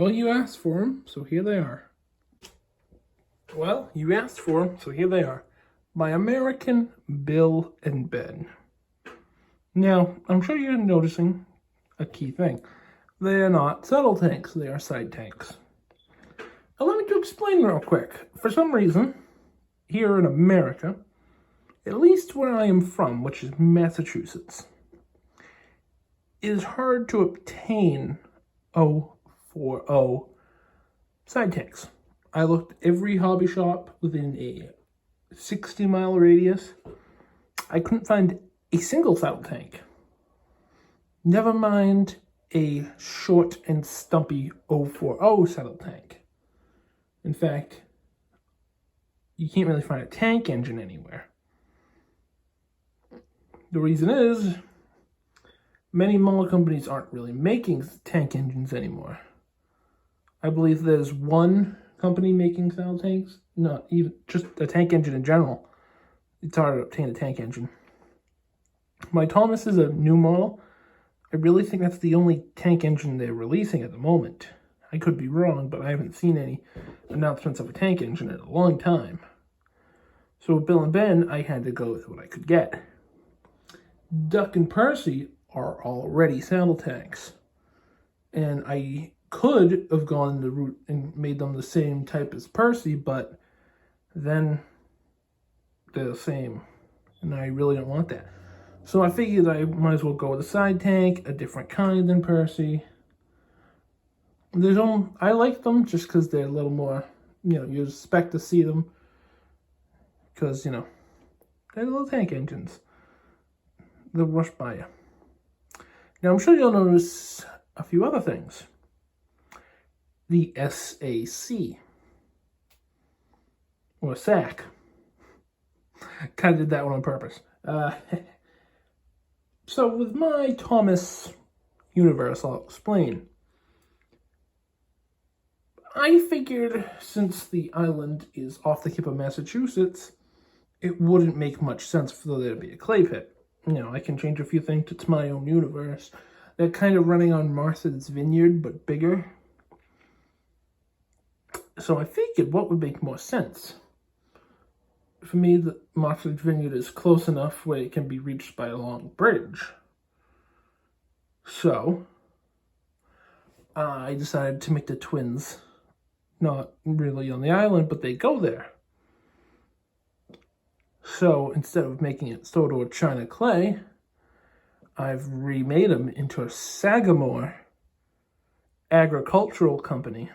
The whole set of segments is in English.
Well, you asked for them, so here they are. Well, you asked for them, so here they are. By American Bill and Ben. Now, I'm sure you're noticing a key thing. They are not saddle tanks, they are side tanks. Allow me to explain real quick. For some reason, here in America, at least where I am from, which is Massachusetts, it is hard to obtain 040 side tanks. I looked every hobby shop within a 60-mile radius. I couldn't find a single saddle tank. Never mind a short and stumpy 040 saddle tank. In fact, you can't really find a tank engine anywhere. The reason is, many model companies aren't really making tank engines anymore. I believe there's one company making saddle tanks, not even just a tank engine in general. It's hard to obtain a tank engine. My Thomas is a new model. I really think that's the only tank engine they're releasing at the moment. I could be wrong, but I haven't seen any announcements of a tank engine in a long time. So with Bill and Ben, I had to go with what I could get. Duck and Percy are already saddle tanks. And I could have gone the route and made them the same type as Percy, but then they're the same. And I really don't want that. So I figured I might as well go with a side tank, a different kind than Percy. I like them just because they're a little more, you expect to see them. Because, they're little tank engines. They'll rush by you. Now, I'm sure you'll notice a few other things. The SAC. Or SAC. Kind of did that one on purpose. So with my Thomas universe, I'll explain. I figured since the island is off the tip of Massachusetts, it wouldn't make much sense for there to be a clay pit. I can change a few things to my own universe. They're kind of running on Martha's Vineyard, but bigger. So I figured what would make more sense. For me, the Martha's Vineyard is close enough where it can be reached by a long bridge. So I decided to make the twins not really on the island, but they go there. So instead of making it sort of a China clay, I've remade them into a Sagamore agricultural company.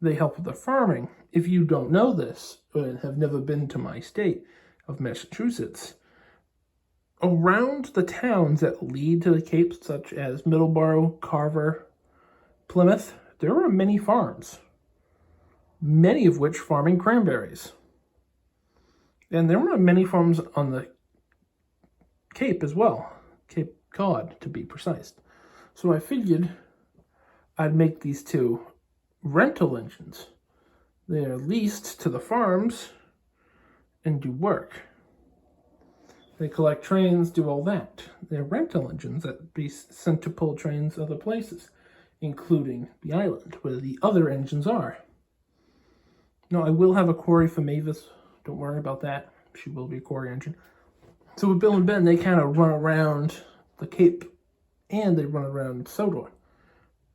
They help with the farming. If you don't know this, and have never been to my state of Massachusetts, around the towns that lead to the Cape, such as Middleborough, Carver, Plymouth, there are many farms, many of which farming cranberries. And there are many farms on the Cape as well, Cape Cod to be precise. So I figured I'd make these two rental engines. They are leased to the farms and do work. They collect trains, do all that. They're rental engines that be sent to pull trains other places, including the island where the other engines are. Now, I will have a quarry for Mavis. Don't worry about that. She will be a quarry engine. So with Bill and Ben, they kind of run around the Cape and they run around Sodor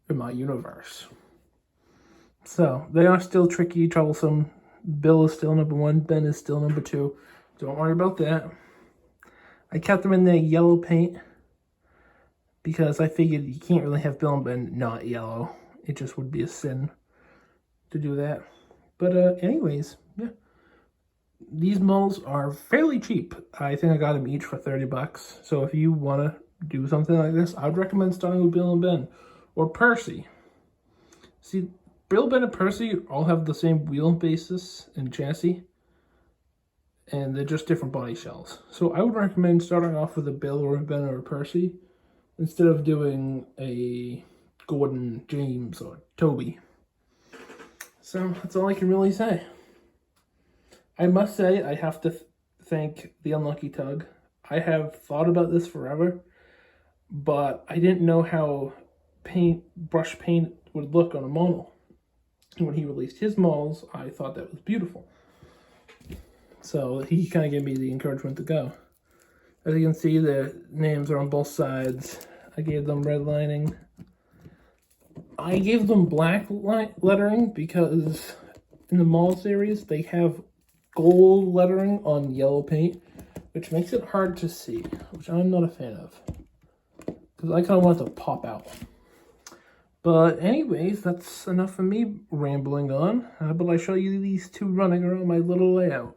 in my universe. So they are still tricky, troublesome. Bill is still number 1. Ben is still number 2. Don't worry about that. I kept them in their yellow paint because I figured you can't really have Bill and Ben not yellow. It just would be a sin to do that. But anyways, yeah. These molds are fairly cheap. I think I got them each for $30. So if you want to do something like this, I would recommend starting with Bill and Ben or Percy. See, Bill, Ben, and Percy all have the same wheel basis and chassis, and they're just different body shells. So I would recommend starting off with a Bill or a Ben or a Percy instead of doing a Gordon, James, or Toby. So that's all I can really say. I must say, I have to thank the Unlucky Tug. I have thought about this forever, but I didn't know how brush paint would look on a model. And when he released his models, I thought that was beautiful. So he kind of gave me the encouragement to go. As you can see, the names are on both sides. I gave them red lining. I gave them black lettering because in the mall series, they have gold lettering on yellow paint, which makes it hard to see, which I'm not a fan of. Because I kind of want it to pop out. But anyways, that's enough of me rambling on. How about I show you these two running around my little layout?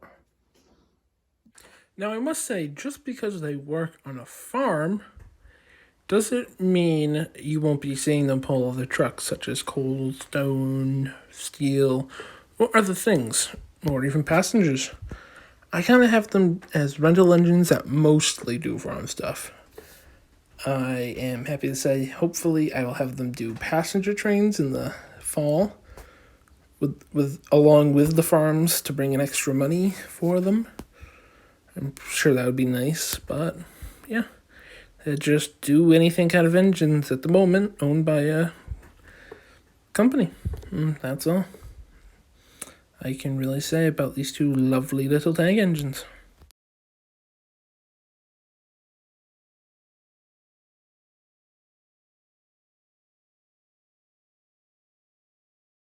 Now I must say, just because they work on a farm doesn't mean you won't be seeing them pull other trucks such as coal, stone, steel, or other things, or even passengers. I kind of have them as rental engines that mostly do farm stuff. I am happy to say, hopefully, I will have them do passenger trains in the fall, along with the farms to bring in extra money for them. I'm sure that would be nice, but yeah, they just do anything kind of engines at the moment, owned by a company. That's all I can really say about these two lovely little tank engines.